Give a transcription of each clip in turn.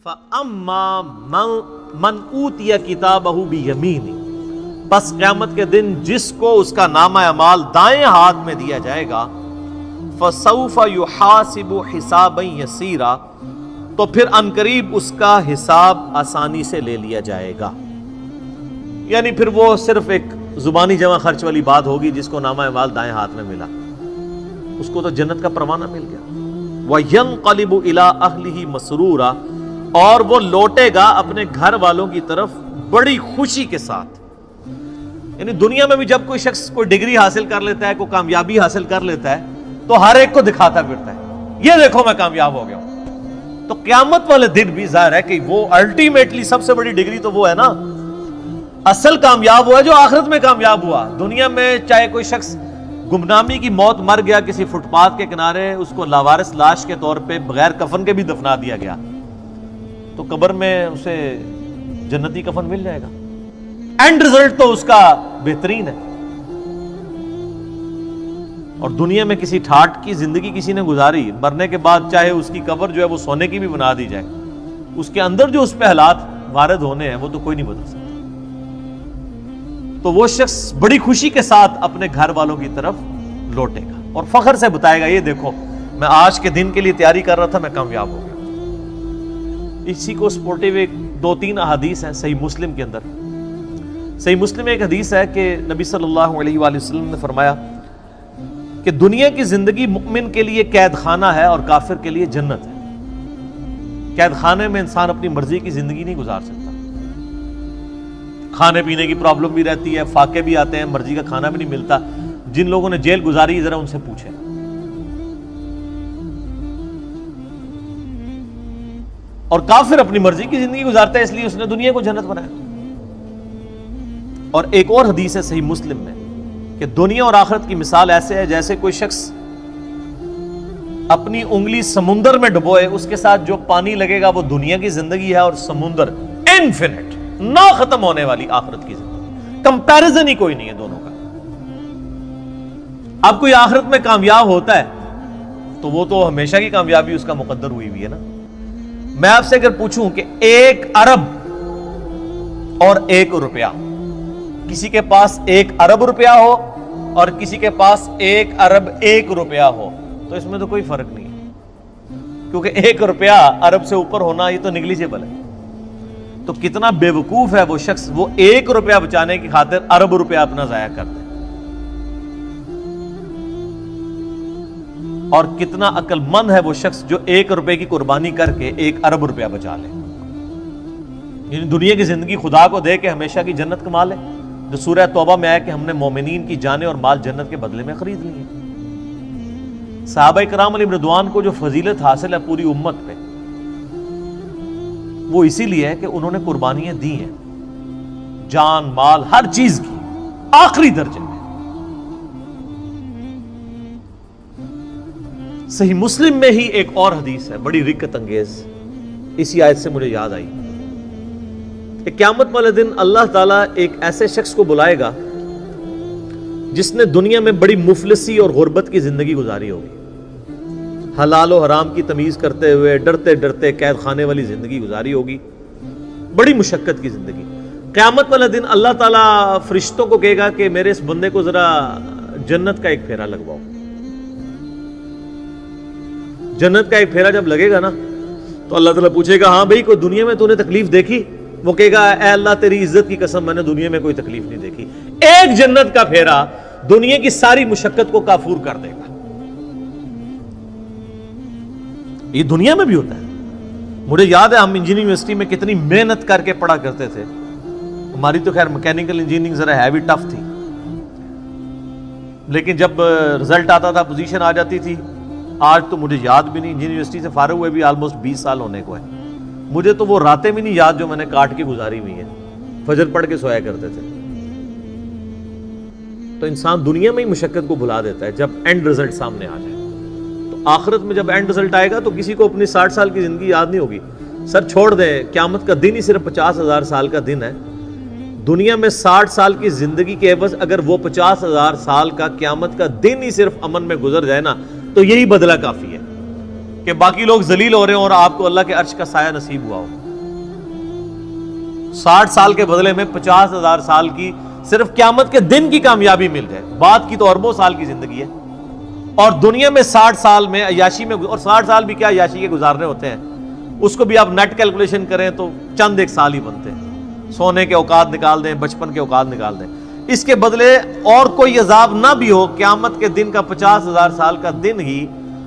فَأَمَّا مَنْ أُوتِيَ كِتَابَهُ بِيَمِينِهِ، بس قیامت کے دن جس کو اس کا نامہ اعمال دائیں ہاتھ میں دیا جائے گا، فَسَوْفَ يُحَاسِبُ حِسَابًا يَسِيرًا، تو پھر عنقریب اس کا حساب آسانی سے لے لیا جائے گا. یعنی پھر وہ صرف ایک زبانی جمع خرچ والی بات ہوگی. جس کو نامہ اعمال دائیں ہاتھ میں ملا اس کو تو جنت کا پروانہ مل گیا. وَيَنْقَلِبُ إِلَىٰ أَهْلِهِ مَسْرُورًا، اور وہ لوٹے گا اپنے گھر والوں کی طرف بڑی خوشی کے ساتھ. یعنی دنیا میں بھی جب کوئی شخص کوئی ڈگری حاصل کر لیتا ہے، کوئی کامیابی حاصل کر لیتا ہے، تو ہر ایک کو دکھاتا پھرتا ہے، یہ دیکھو میں کامیاب ہو گیا ہوں. تو قیامت والے دن بھی ظاہر ہے کہ وہ الٹیمیٹلی سب سے بڑی ڈگری تو وہ ہے نا، اصل کامیاب ہوا ہے جو آخرت میں کامیاب ہوا. دنیا میں چاہے کوئی شخص گمنامی کی موت مر گیا کسی فٹ پاتھ کے کنارے، اس کو لاوارث لاش کے طور پہ بغیر کفن کے بھی دفنا دیا گیا، تو قبر میں اسے جنتی کفن مل جائے گا. اینڈ رزلٹ تو اس کا بہترین ہے. اور دنیا میں کسی ٹھاٹ کی زندگی کسی نے گزاری، مرنے کے بعد چاہے اس کی قبر جو ہے وہ سونے کی بھی بنا دی جائے، اس کے اندر جو اس پہ حالات وارد ہونے ہیں وہ تو کوئی نہیں بدل سکتا. تو وہ شخص بڑی خوشی کے ساتھ اپنے گھر والوں کی طرف لوٹے گا اور فخر سے بتائے گا، یہ دیکھو میں آج کے دن کے لیے تیاری کر رہا تھا، میں کامیاب ہو گیا. اسی کو سپورٹو ایک 2-3 احادیث ہیں صحیح مسلم کے اندر. صحیح مسلم میں ایک حدیث ہے کہ نبی صلی اللہ علیہ وآلہ وسلم نے فرمایا کہ دنیا کی زندگی مؤمن کے لیے قید خانہ ہے اور کافر کے لیے جنت ہے. قید خانے میں انسان اپنی مرضی کی زندگی نہیں گزار سکتا، کھانے پینے کی پرابلم بھی رہتی ہے، فاقے بھی آتے ہیں، مرضی کا کھانا بھی نہیں ملتا. جن لوگوں نے جیل گزاری ذرا ان سے پوچھیں. اور کافر اپنی مرضی کی زندگی گزارتا ہے، اس لیے اس نے دنیا کو جنت بنایا. اور ایک اور حدیث ہے صحیح مسلم میں کہ دنیا اور آخرت کی مثال ایسے ہے جیسے کوئی شخص اپنی انگلی سمندر میں ڈبوئے، اس کے ساتھ جو پانی لگے گا وہ دنیا کی زندگی ہے، اور سمندر انفینٹ نہ ختم ہونے والی آخرت کی زندگی. کمپیریزن ہی کوئی نہیں ہے دونوں کا. اب کوئی آخرت میں کامیاب ہوتا ہے تو وہ تو ہمیشہ کی کامیابی اس کا مقدر ہوئی ہوئی ہے نا. میں آپ سے اگر پوچھوں کہ 1 ارب اور 1 روپیہ، کسی کے پاس 1 ارب روپیہ ہو اور کسی کے پاس 1 ارب 1 روپیہ ہو، تو اس میں تو کوئی فرق نہیں ہے، کیونکہ 1 روپیہ ارب سے اوپر ہونا یہ تو نیگلیجیبل ہے. تو کتنا بے وقوف ہے وہ شخص، وہ 1 روپیہ بچانے کی خاطر ارب روپیہ اپنا ضائع کرتا ہے. اور کتنا عقل مند ہے وہ شخص جو 1 روپے کی قربانی کر کے 1 ارب روپیہ بچا لے. یعنی دنیا کی زندگی خدا کو دے کے ہمیشہ کی جنت کما لے، جو سورہ توبہ میں آیا کہ ہم نے مومنین کی جانیں اور مال جنت کے بدلے میں خرید لیے. صحابہ کرام علیہ رضوان کو جو فضیلت حاصل ہے پوری امت پہ، وہ اسی لیے ہے کہ انہوں نے قربانیاں دی ہیں، جان مال ہر چیز کی آخری درجے میں. صحیح مسلم میں ہی ایک اور حدیث ہے بڑی رکت انگیز، اسی آیت سے مجھے یاد آئی کہ قیامت والے دن اللہ تعالیٰ ایک ایسے شخص کو بلائے گا جس نے دنیا میں بڑی مفلسی اور غربت کی زندگی گزاری ہوگی، حلال و حرام کی تمیز کرتے ہوئے ڈرتے ڈرتے قید خانے والی زندگی گزاری ہوگی، بڑی مشقت کی زندگی. قیامت والے دن اللہ تعالیٰ فرشتوں کو کہے گا کہ میرے اس بندے کو ذرا جنت کا ایک پھیرا لگواؤ. جنت کا ایک پھیرا جب لگے گا نا تو اللہ تعالیٰ پوچھے گا ہاں بھائی کوئی دنیا میں تو نے تکلیف دیکھی؟ وہ کہے گا اے اللہ تیری عزت کی قسم میں نے دنیا میں کوئی تکلیف نہیں دیکھی. ایک جنت کا پھیرا دنیا کی ساری مشقت کو کافور کر دے گا. یہ دنیا میں بھی ہوتا ہے. مجھے یاد ہے ہم انجینئرنگ یونیورسٹی میں کتنی محنت کر کے پڑھا کرتے تھے. ہماری تو خیر میکینیکل انجینئرنگ ذرا ہیوی ٹف تھی، لیکن جب رزلٹ آتا تھا پوزیشن آ جاتی تھی. آج تو مجھے یاد بھی نہیں، انجینئرنگ یونیورسٹی سے فارغ ہوئے بھی آلموسٹ 20 سال ہونے کو ہے، مجھے تو وہ راتیں بھی نہیں یاد جو میں نے کاٹ کے گزاری ہوئی ہیں. فجر پڑھ کے سویا کرتے تھے. تو انسان دنیا میں ہی مشقت کو بھلا دیتا ہے جب اینڈ رزلٹ سامنے آ جائے. تو آخرت میں جب اینڈ رزلٹ آئے گا تو کسی کو اپنی 60 سال کی زندگی یاد نہیں ہوگی. سر چھوڑ دیں، قیامت کا دن ہی صرف 50,000 سال کا دن ہے. دنیا میں 60 سال کی زندگی کے عوض اگر وہ 50,000 سال کا قیامت کا دن ہی صرف امن میں گزر جائے نا تو یہی بدلہ کافی ہے. کہ باقی لوگ ذلیل ہو رہے ہیں اور آپ کو اللہ کے عرش کا سایہ نصیب ہوا ہو. 60 سال کے بدلے میں 50,000 سال کی صرف قیامت کے دن کی کامیابی مل جائے. بعد کی تو اربوں سال کی زندگی ہے. اور دنیا میں 60 سال میں عیاشی میں، اور 60 سال بھی کیا عیاشی کے گزارنے ہوتے ہیں، اس کو بھی آپ نیٹ کیلکولیشن کریں تو چند ایک سال ہی بنتے ہیں. سونے کے اوقات نکال دیں، بچپن کے اوقات نکال دیں. اس کے بدلے اور کوئی عذاب نہ بھی ہو، قیامت کے دن کا 50,000 سال کا دن ہی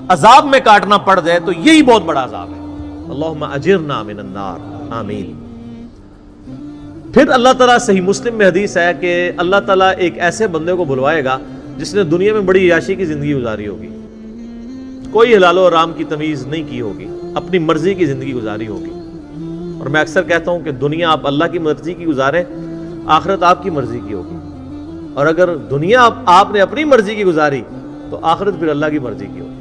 عذاب میں کاٹنا پڑ جائے تو یہی بہت بڑا عذاب ہے. اللہم اجرنا من النار، آمین. پھر اللہ تعالیٰ، صحیح مسلم میں حدیث ہے کہ اللہ تعالیٰ ایک ایسے بندے کو بلوائے گا جس نے دنیا میں بڑی عیاشی کی زندگی گزاری ہوگی، کوئی حلال و حرام کی تمیز نہیں کی ہوگی، اپنی مرضی کی زندگی گزاری ہوگی. اور میں اکثر کہتا ہوں کہ دنیا آپ اللہ کی مرضی کی گزاریں، آخرت آپ کی مرضی کی ہوگی. اور اگر دنیا آپ نے اپنی مرضی کی گزاری تو آخرت پھر اللہ کی مرضی کی ہوگی.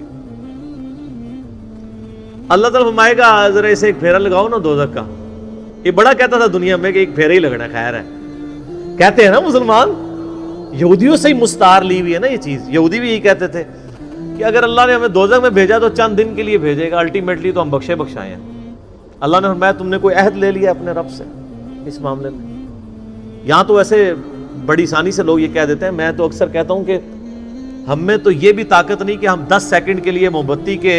اللہ تعالیٰ فرمائے گا ذرا اسے ایک پھیرا لگاؤ نا دوزخ کا. یہ بڑا کہتا تھا دنیا میں کہ ایک پھیرا ہی لگنا خیر ہے. کہتے ہیں نا مسلمان، یہودیوں سے ہی مستعار لی ہوئی ہے نا یہ چیز. یہودی بھی یہی کہتے تھے کہ اگر اللہ نے ہمیں دوزخ میں بھیجا تو چند دن کے لیے بھیجے گا، الٹیمیٹلی تو ہم بخشے بخشائے ہیں. اللہ نے فرمایا تم نے کوئی عہد لے لیا اپنے رب سے اس معاملے میں؟ یہاں تو ایسے بڑی آسانی سے لوگ یہ کہہ دیتے ہیں. میں تو اکثر کہتا ہوں کہ ہم میں تو یہ بھی طاقت نہیں کہ ہم 10 سیکنڈ کے لیے موم بتی کے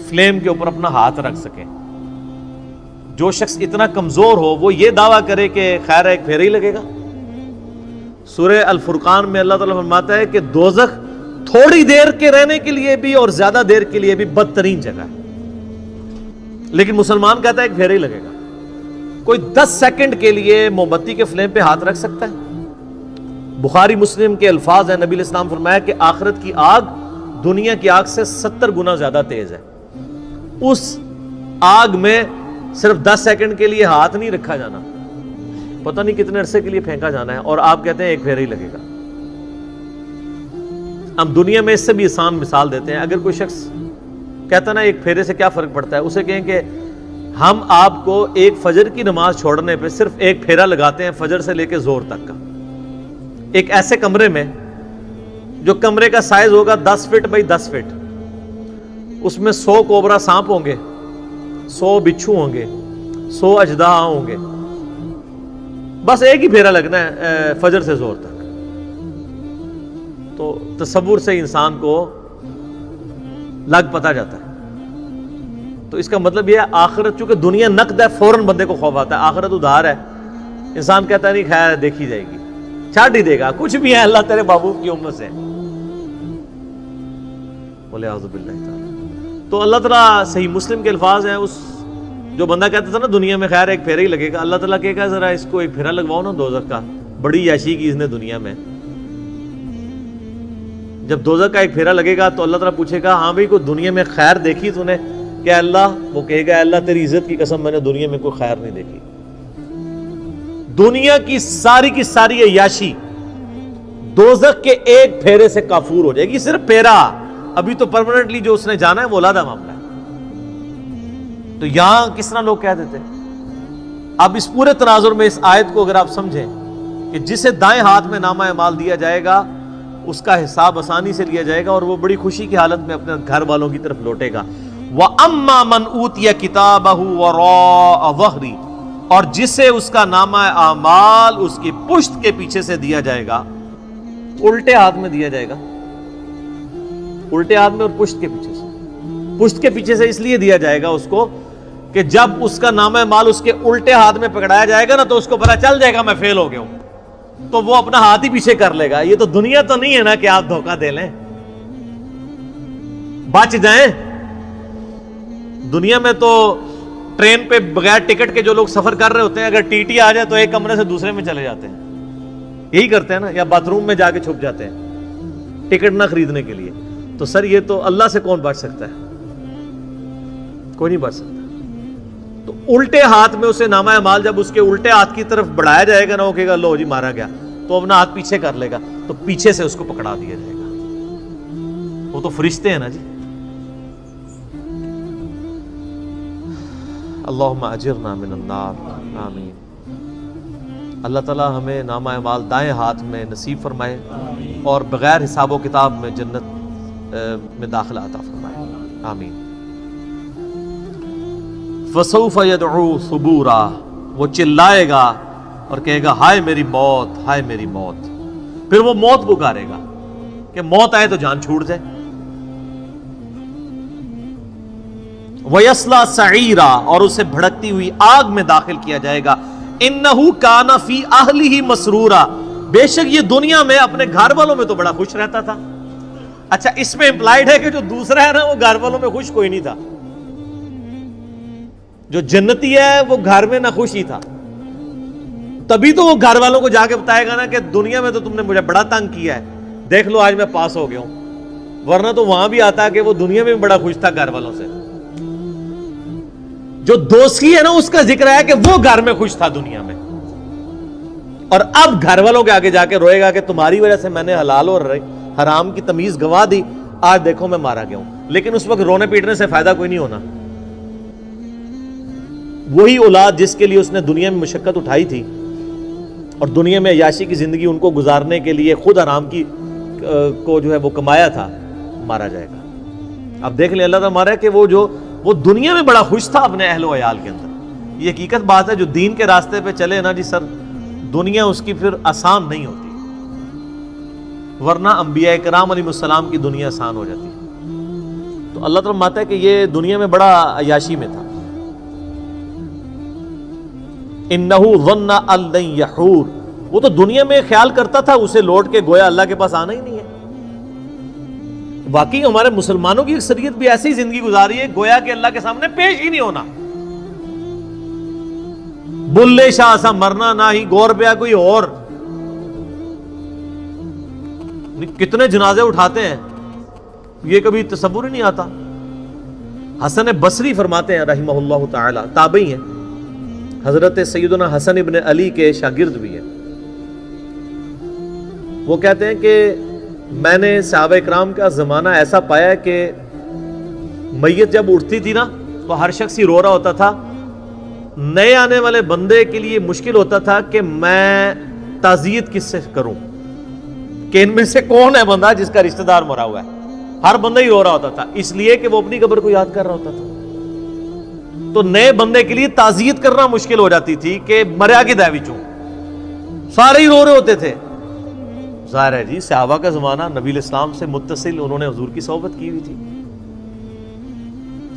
فلیم کے اوپر اپنا ہاتھ رکھ سکیں. جو شخص اتنا کمزور ہو وہ یہ دعویٰ کرے کہ خیر ایک پھیرا ہی لگے گا. سورہ الفرقان میں اللہ تعالیٰ فرماتا ہے کہ دوزخ تھوڑی دیر کے رہنے کے لیے بھی اور زیادہ دیر کے لیے بھی بدترین جگہ ہے، لیکن مسلمان کہتا ہے ایک پھیرا ہی لگے گا. کوئی 10 سیکنڈ کے لیے موم بتی کے فلیم پہ ہاتھ رکھ سکتا ہے؟ بخاری مسلم کے الفاظ ہیں، نبی علیہ السلام فرمایا کہ آخرت کی آگ دنیا کی آگ سے 70 گنا زیادہ تیز ہے. اس آگ میں صرف 10 سیکنڈ کے لیے ہاتھ نہیں رکھا جانا، پتہ نہیں کتنے عرصے کے لیے پھینکا جانا ہے، اور آپ کہتے ہیں ایک پھیرا ہی لگے گا. ہم دنیا میں اس سے بھی آسان مثال دیتے ہیں. اگر کوئی شخص کہتا نا ایک پھیرے سے کیا فرق پڑتا ہے، اسے کہیں کہ ہم آپ کو ایک فجر کی نماز چھوڑنے پہ صرف ایک پھیرا لگاتے ہیں، فجر سے لے کے زور تک کا، ایک ایسے کمرے میں جو کمرے کا سائز ہوگا 10 فٹ بائی 10 فٹ، اس میں 100 کوبرا سانپ ہوں گے، 100 بچھو ہوں گے، 100 اژدہا ہوں گے. بس ایک ہی پھیرا لگنا ہے فجر سے زور تک. تو تصور سے انسان کو لگ پتا جاتا ہے. تو اس کا مطلب یہ ہے آخرت، چونکہ دنیا نقد ہے فوراً بندے کو خوف آتا ہے. آخرت ادھار ہے، انسان کہتا ہے نہیں خیر دیکھی جائے گی، چھاٹ ہی دے گا، کچھ بھی ہے اللہ تیرے محبوب کی امت سے. بولے اعوذ باللہ تعالی. تو اللہ تعالیٰ، صحیح مسلم کے الفاظ ہیں، اس جو بندہ کہتا تھا نا دنیا میں خیر ایک پھیرا ہی لگے گا، اللہ تعالیٰ کہے گا ذرا اس کو ایک پھیرا لگواؤ نا دوزخ کا. بڑی عیاشی کی اس نے دنیا میں. جب دوزخ کا ایک پھیرا لگے گا تو اللہ تعالیٰ پوچھے گا ہاں بھائی کوئی دنیا میں خیر دیکھی تو نے؟ کہ اللہ، وہ کہے گا اللہ تیری عزت کی قسم میں نے دنیا میں کوئی خیر نہیں دیکھی. دنیا کی ساری عیاشی دوزخ کے ایک پھیرے سے کافور ہو جائے گی. صرف پھیرا، ابھی تو پرماننٹلی جو اس نے جانا ہے وہ علیحدہ معاملہ ہے. تو یہاں کس طرح لوگ کہہ دیتے ہیں. اب اس پورے تناظر میں اس آیت کو اگر آپ سمجھیں کہ جسے دائیں ہاتھ میں نامہ اعمال دیا جائے گا اس کا حساب آسانی سے لیا جائے گا اور وہ بڑی خوشی کی حالت میں اپنے گھر والوں کی طرف لوٹے گا. وَأَمَّا مَنْ أُوتِيَ كِتَابَهُ وَرَاءَ ظَهْرِهِ، اور جسے اس کا نامہ اعمال اس کی پشت کے پیچھے سے دیا جائے گا، الٹے ہاتھ میں دیا جائے گا، الٹے ہاتھ میں اور پشت کے پیچھے سے. پشت کے پیچھے سے اس لیے دیا جائے گا اس کو کہ جب اس کا نامہ اعمال اس کے الٹے ہاتھ میں پکڑایا جائے گا نا تو اس کو پتہ چل جائے گا میں فیل ہو گیا ہوں، تو وہ اپنا ہاتھ ہی پیچھے کر لے گا. یہ تو دنیا تو نہیں ہے نا کہ آپ دھوکہ دے لیں، بچ جائیں. دنیا میں تو ٹرین پہ بغیر ٹکٹ کے جو لوگ سفر کر رہے ہوتے ہیں، اگر ٹی ٹی آ جائے تو ایک کمرے سے دوسرے میں چلے جاتے ہیں، یہی کرتے ہیں نا، یا باتھ روم میں جا کے چھپ جاتے ہیں ٹکٹ نہ خریدنے کے لیے. تو سر یہ تو اللہ سے کون بچ سکتا ہے؟ کوئی نہیں بچ سکتا. تو الٹے ہاتھ میں اسے نامہ اعمال جب اس کے الٹے ہاتھ کی طرف بڑھایا جائے گا نا، وہ کہے گا لو جی مارا گیا، تو اپنا ہاتھ پیچھے کر لے گا، تو پیچھے سے اس کو پکڑا دیا جائے گا. وہ تو فرشتے ہیں نا جی. اللہم اجرنا من النار، آمین. اللہ تعالیٰ ہمیں نامہ اعمال دائیں ہاتھ میں نصیب فرمائے اور بغیر حساب و کتاب میں جنت میں داخلہ عطا فرمائے، آمین. فسوف يدعو ثبورا، وہ چلائے گا اور کہے گا ہائے میری موت، ہائے میری موت۔ پھر وہ موت پکارے گا کہ موت آئے تو جان چھوٹ جائے۔ وَيَصْلَى سَعِيرًا، اور اسے بھڑکتی ہوئی آگ میں داخل کیا جائے گا۔ إِنَّهُ كَانَ فِي أَهْلِهِ مَسْرُورًا، بے شک یہ دنیا میں اپنے گھر والوں میں تو بڑا خوش رہتا تھا۔ اچھا اس میں امپلائڈ ہے کہ جو دوسرا ہے نا وہ گھر والوں میں خوش کوئی نہیں تھا، جو جنتی ہے وہ گھر میں نہ خوش ہی تھا، تبھی تو وہ گھر والوں کو جا کے بتائے گا نا کہ دنیا میں تو تم نے مجھے بڑا تنگ کیا ہے، دیکھ لو آج میں پاس ہو گیا ہوں۔ ورنہ تو وہاں بھی آتا کہ وہ دنیا میں بڑا خوش تھا گھر والوں سے۔ جو دوستی ہے نا اس کا ذکر ہے کہ وہ گھر میں خوش تھا دنیا میں، اور اب گھر والوں کے آگے جا کے روئے گا کہ تمہاری وجہ سے میں نے حلال اور حرام کی تمیز گنوا دی، آج دیکھو میں مارا گیا ہوں۔ لیکن اس وقت رونے پیٹنے سے فائدہ کوئی نہیں ہونا۔ وہی اولاد جس کے لیے اس نے دنیا میں مشقت اٹھائی تھی اور دنیا میں عیاشی کی زندگی ان کو گزارنے کے لیے خود حرام کی کو جو ہے وہ کمایا تھا، مارا جائے گا۔ اب دیکھ لیں اللہ تعالیٰ مارا کہ وہ دنیا میں بڑا خوش تھا اپنے اہل و عیال کے اندر۔ یہ حقیقت بات ہے، جو دین کے راستے پہ چلے نا جی سر، دنیا اس کی پھر آسان نہیں ہوتی، ورنہ انبیاء کرام علیہ السلام کی دنیا آسان ہو جاتی ہے۔ تو اللہ تعالیٰ ماتا ہے کہ یہ دنیا میں بڑا عیاشی میں تھا۔ انہو ظن ان لن یحور، وہ تو دنیا میں خیال کرتا تھا اسے لوٹ کے گویا اللہ کے پاس آنا ہی نہیں ہے۔ واقعی ہمارے مسلمانوں کی اکثریت بھی ایسی زندگی گزاری ہے گویا کہ اللہ کے سامنے پیش ہی نہیں ہونا۔ بلے شاہ سا مرنا نہ ہی گور پیا کوئی اور، کتنے جنازے اٹھاتے ہیں یہ کبھی تصور ہی نہیں آتا۔ حسن بصری فرماتے ہیں رحمہ اللہ تعالی، تابعی ہیں، حضرت سیدنا حسن ابن علی کے شاگرد بھی ہیں۔ وہ کہتے ہیں کہ میں نے صحابہ اکرام کا زمانہ ایسا پایا کہ میت جب اٹھتی تھی نا تو ہر شخص ہی رو رہا ہوتا تھا۔ نئے آنے والے بندے کے لیے مشکل ہوتا تھا کہ میں تعزیت کس سے کروں، کہ ان میں سے کون ہے بندہ جس کا رشتہ دار مرا ہوا ہے۔ ہر بندہ ہی رو رہا ہوتا تھا، اس لیے کہ وہ اپنی قبر کو یاد کر رہا ہوتا تھا۔ تو نئے بندے کے لیے تعزیت کرنا مشکل ہو جاتی تھی کہ مریا کی دے وچوں، سارے ہی رو رہے ہوتے تھے۔ ظاہر ہے جی صحابہ کا زمانہ نبی الاسلام سے متصل، انہوں نے حضور کی صحبت کی ہوئی تھی۔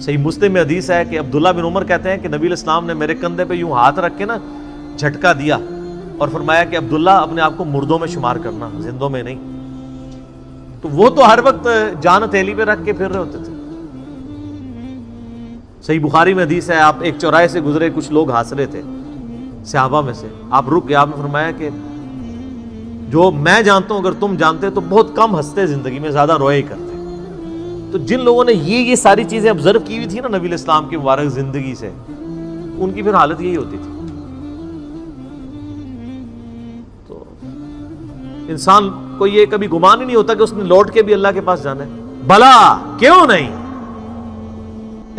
صحیح مسلم میں حدیث ہے کہ عبداللہ بن عمر کہتے ہیں کہ نبی الاسلام نے میرے کندھے پہ یوں ہاتھ رکھ کے نا جھٹکا دیا اور فرمایا کہ عبداللہ اپنے آپ کو مردوں میں شمار کرنا، زندوں میں نہیں۔ تو وہ تو ہر وقت جان ہتھیلی پہ رکھ کے پھر رہے ہوتے تھے۔ صحیح بخاری میں حدیث ہے، آپ ایک چوراہے سے گزرے، کچھ لوگ ہنس رہے تھے صحابہ میں سے، آپ رک گئے، آپ نے فرمایا کہ جو میں جانتا ہوں اگر تم جانتے تو بہت کم ہنستے زندگی میں، زیادہ روئے ہی کرتے۔ تو جن لوگوں نے یہ ساری چیزیں آبزرو کی ہوئی تھی نا نبی علیہ السلام کی مبارک زندگی سے، ان کی پھر حالت یہی ہوتی تھی۔ تو انسان کو یہ کبھی گمان ہی نہیں ہوتا کہ اس نے لوٹ کے بھی اللہ کے پاس جانا ہے۔ بھلا کیوں نہیں،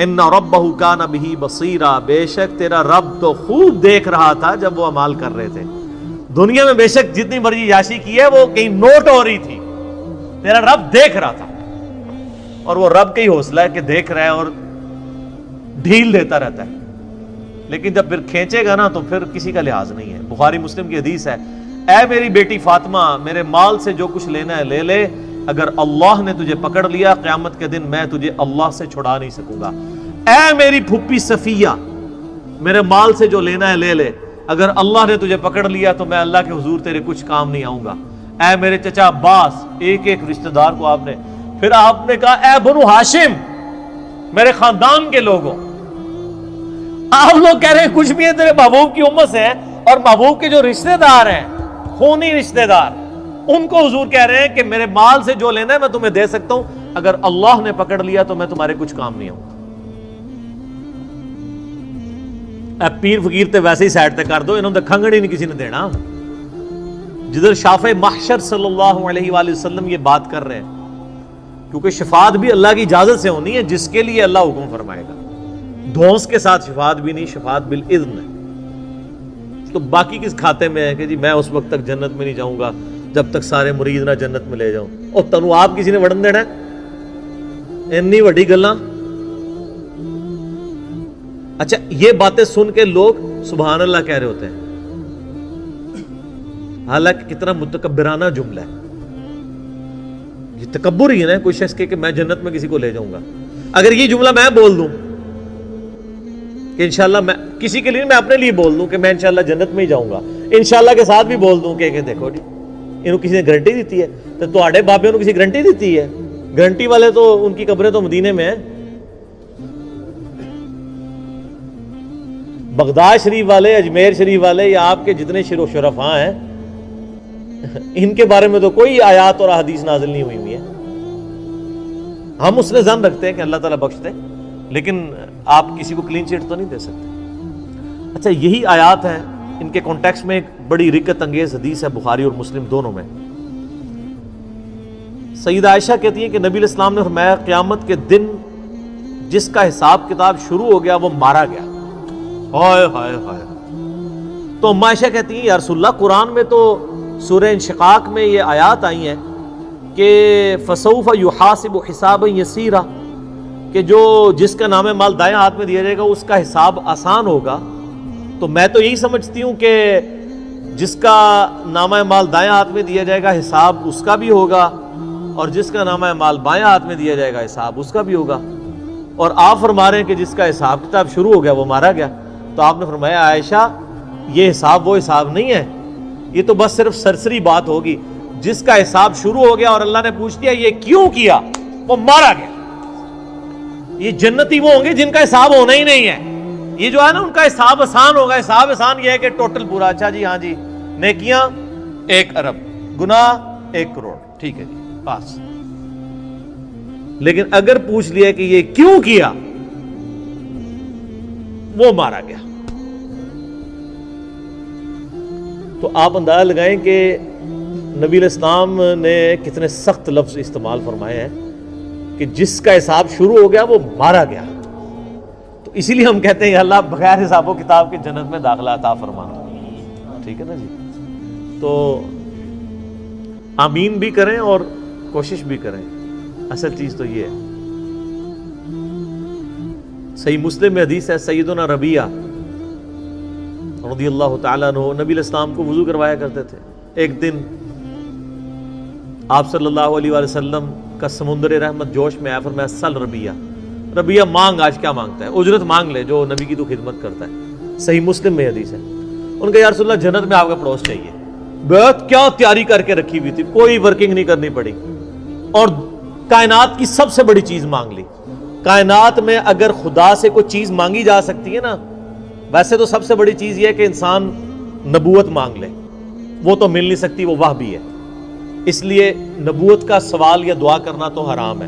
ان ربہ کان بہ بصیرا، بے شک تیرا رب تو خوب دیکھ رہا تھا جب وہ اعمال کر رہے تھے۔ دنیا میں بے شک جتنی مرضی یاشی کی ہے وہ کہیں نوٹ ہو رہی تھی، تیرا رب دیکھ رہا تھا، اور وہ رب کا ہی حوصلہ ہے کہ دیکھ رہا ہے اور ڈھیل دیتا رہتا ہے، لیکن جب پھر کھینچے گا نا تو پھر کسی کا لحاظ نہیں ہے۔ بخاری مسلم کی حدیث ہے، اے میری بیٹی فاطمہ، میرے مال سے جو کچھ لینا ہے لے لے، اگر اللہ نے تجھے پکڑ لیا قیامت کے دن میں تجھے اللہ سے چھڑا نہیں سکوں گا۔ اے میری پھوپھی صفیہ، میرے مال سے جو لینا ہے لے لے، اگر اللہ نے تجھے پکڑ لیا تو میں اللہ کے حضور تیرے کچھ کام نہیں آؤں گا۔ اے میرے چچا عباس، ایک ایک رشتہ دار کو آپ نے، پھر آپ نے کہا اے بنو ہاشم، میرے خاندان کے لوگوں، آپ لوگ کہہ رہے ہیں کچھ بھی ہے تیرے محبوب کی امت سے، اور محبوب کے جو رشتہ دار ہیں خونی رشتہ دار، ان کو حضور کہہ رہے ہیں کہ میرے مال سے جو لینا ہے میں تمہیں دے سکتا ہوں، اگر اللہ نے پکڑ لیا تو میں تمہارے کچھ کام نہیں آؤں گا۔ اے پیر فقیر تے ویسے ہی سائڈ تے کر دو، انہوں نے کھنگڑ ہی نہیں کسی نے دینا۔ جدھر شافع محشر صلی اللہ علیہ وآلہ وسلم یہ بات کر رہے ہیں، کیونکہ شفاعت بھی اللہ کی اجازت سے ہونی ہے جس کے لیے اللہ حکم فرمائے گا، دھونس کے ساتھ شفاعت بھی نہیں، شفاعت بالاذن ہے۔ تو باقی کس کھاتے میں ہے کہ جی میں اس وقت تک جنت میں نہیں جاؤں گا جب تک سارے مرید نہ جنت میں لے جاؤں، اور تنو آپ کسی نے وڑن دینا ہے؟ انی وڈی گلاں اچھا یہ باتیں سن کے لوگ سبحان اللہ کہہ رہے ہوتے ہیں، حالانکہ کتنا متکبرانہ جملہ ہے یہ، تکبر ہی ہے نا کوئی شخص کہ میں جنت میں کسی کو لے جاؤں گا۔ اگر یہ جملہ میں بول دوں کہ انشاءاللہ، میں کسی کے لیے میں اپنے لیے بول دوں کہ میں انشاءاللہ جنت میں ہی جاؤں گا، انشاءاللہ کے ساتھ بھی بول دوں کہ دیکھو جی انہوں کسی نے گارنٹی دیتی ہے، تو تواڈے بابے انہوں کسی گارنٹی دیتی ہے؟ گارنٹی والے تو ان کی قبریں تو مدینے میں ہیں۔ بغداد شریف والے، اجمیر شریف والے یا آپ کے جتنے شرفاء ہیں ان کے بارے میں تو کوئی آیات اور احادیث نازل نہیں ہوئی ہوئی ہے۔ ہم اس نے ظن رکھتے ہیں کہ اللہ تعالیٰ بخش دے، لیکن آپ کسی کو کلین چٹ تو نہیں دے سکتے۔ اچھا یہی آیات ہیں، ان کے کانٹیکسٹ میں ایک بڑی رکت انگیز حدیث ہے بخاری اور مسلم دونوں میں۔ سیدہ عائشہ کہتی ہیں کہ نبی علیہ السلام نے فرمایا قیامت کے دن جس کا حساب کتاب شروع ہو گیا وہ مارا گیا۔ ہائے ہائے ہائے۔ تو ام عائشہ کہتی ہیں یا رسول اللہ، قرآن میں تو سورہ انشقاق میں یہ آیات آئی ہیں کہ فسوف یحاسب حسابا یسیرا، کہ جو جس کا نام مال دائیں ہاتھ میں دیا جائے گا اس کا حساب آسان ہوگا۔ تو میں تو یہی سمجھتی ہوں کہ جس کا نامہ مال دائیں ہاتھ میں دیا جائے گا حساب اس کا بھی ہوگا، اور جس کا نامہ مال بائیں ہاتھ میں دیا جائے گا حساب اس کا بھی ہوگا۔ اور آپ فرما رہے ہیں کہ جس کا حساب کتاب شروع ہو گیا وہ مارا گیا۔ تو آپ نے فرمایا عائشہ یہ حساب وہ حساب نہیں ہے، یہ تو بس صرف سرسری بات ہوگی۔ جس کا حساب شروع ہو گیا اور اللہ نے پوچھ لیا یہ کیوں کیا، وہ مارا گیا۔ یہ جنتی وہ ہوں گے جن کا حساب ہونا ہی نہیں ہے۔ یہ جو ہے نا ان کا حساب آسان ہوگا۔ حساب آسان یہ ہے کہ ٹوٹل پورا، اچھا جی ہاں جی نیکیاں 1 ارب، گناہ 1 کروڑ، ٹھیک ہے جی پاس۔ لیکن اگر پوچھ لیا کہ یہ کیوں کیا، وہ مارا گیا۔ تو آپ اندازہ لگائیں کہ نبی علیہ السلام نے کتنے سخت لفظ استعمال فرمائے ہیں کہ جس کا حساب شروع ہو گیا وہ مارا گیا۔ تو اسی لیے ہم کہتے ہیں اللہ بغیر حساب و کتاب کے جنت میں داخلہ عطا فرمانا، ٹھیک ہے نا جی۔ تو آمین بھی کریں اور کوشش بھی کریں، اصل چیز تو یہ ہے۔ صحیح مسلم میں حدیث ہے، سیدنا ربیعہ رضی اللہ تعالیٰ عنہ نبی علیہ السلام کو وضو کروایا کرتے تھے۔ ایک دن آپ صلی اللہ علیہ وآلہ وسلم کا سمندر رحمت جوش میں آیا، فرمایا سل ربیعہ، ربیعہ مانگ، آج کیا مانگتا ہے، اجرت مانگ لے جو نبی کی تو خدمت کرتا ہے۔ صحیح مسلم میں حدیث ہے۔ ان کا یا رسول اللہ جنت میں آپ کا پڑوس چاہیے۔ بہت کیا تیاری کر کے رکھی ہوئی تھی، کوئی ورکنگ نہیں کرنی پڑی، اور کائنات کی سب سے بڑی چیز مانگ لی۔ کائنات میں اگر خدا سے کوئی چیز مانگی جا سکتی ہے نا، ویسے تو سب سے بڑی چیز یہ ہے کہ انسان نبوت مانگ لے، وہ تو مل نہیں سکتی، وہ وحی ہے۔ اس لیے نبوت کا سوال یا دعا کرنا تو حرام ہے،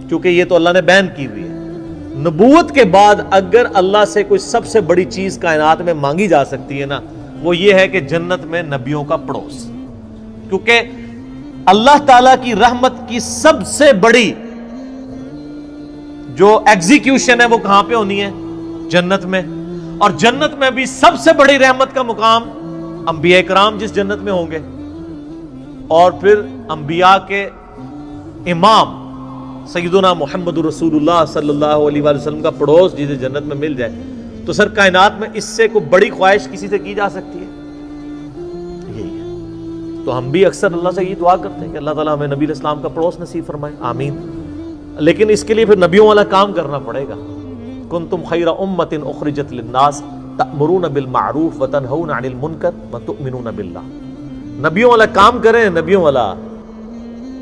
کیونکہ یہ تو اللہ نے بین کی ہوئی ہے۔ نبوت کے بعد اگر اللہ سے کوئی سب سے بڑی چیز کائنات میں مانگی جا سکتی ہے نا، وہ یہ ہے کہ جنت میں نبیوں کا پڑوس، کیونکہ اللہ تعالیٰ کی رحمت کی سب سے بڑی جو ایگزیکیوشن ہے وہ کہاں پہ ہونی ہے؟ جنت میں۔ اور جنت میں بھی سب سے بڑی رحمت کا مقام انبیاء کرام جس جنت میں ہوں گے، اور پھر انبیاء کے امام سیدنا محمد رسول اللہ صلی اللہ علیہ وآلہ وسلم کا پڑوس جسے جنت میں مل جائے، تو سر کائنات میں اس سے کوئی بڑی خواہش کسی سے کی جا سکتی ہے؟ یہی ہے۔ تو ہم بھی اکثر اللہ سے یہ دعا کرتے ہیں کہ اللہ تعالیٰ ہمیں نبی علیہ السلام کا پڑوس نصیب فرمائے، آمین۔ لیکن اس کے لیے پھر نبیوں والا کام کرنا پڑے گا۔ کنتم خیر امۃ اخرجت للناس تأمرون بالمعروف وتنہون عن المنکر وتؤمنون باللہ۔ نبیوں والا کام کریں، نبیوں والا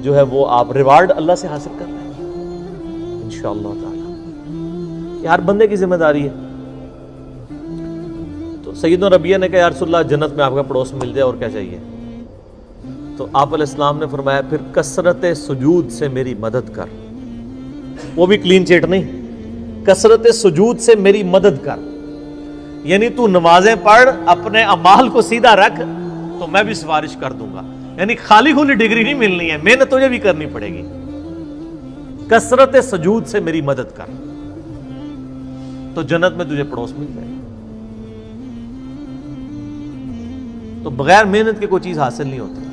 جو ہے وہ آپ ریوارڈ اللہ سے حاصل کر لیں گے انشاءاللہ تعالی۔ یہ ہر بندے کی ذمہ داری ہے۔ تو سیدنا ربیعہ نے کہا یا رسول اللہ جنت میں آپ کا پڑوس مل جائے اور کیا چاہیے؟ تو آپ علیہ السلام نے فرمایا پھر کثرت سجود سے میری مدد کر۔ وہ بھی کلین چیٹ نہیں، کثرت سجود سے میری مدد کر، یعنی تو نمازیں پڑھ، اپنے اعمال کو سیدھا رکھ تو میں بھی سفارش کر دوں گا۔ یعنی خالی کھلی ڈگری نہیں ملنی ہے، محنت تجھے بھی کرنی پڑے گی۔ کثرت سجود سے میری مدد کر تو جنت میں تجھے پڑوس مل جائے گا۔ تو بغیر محنت کے کوئی چیز حاصل نہیں ہوتی۔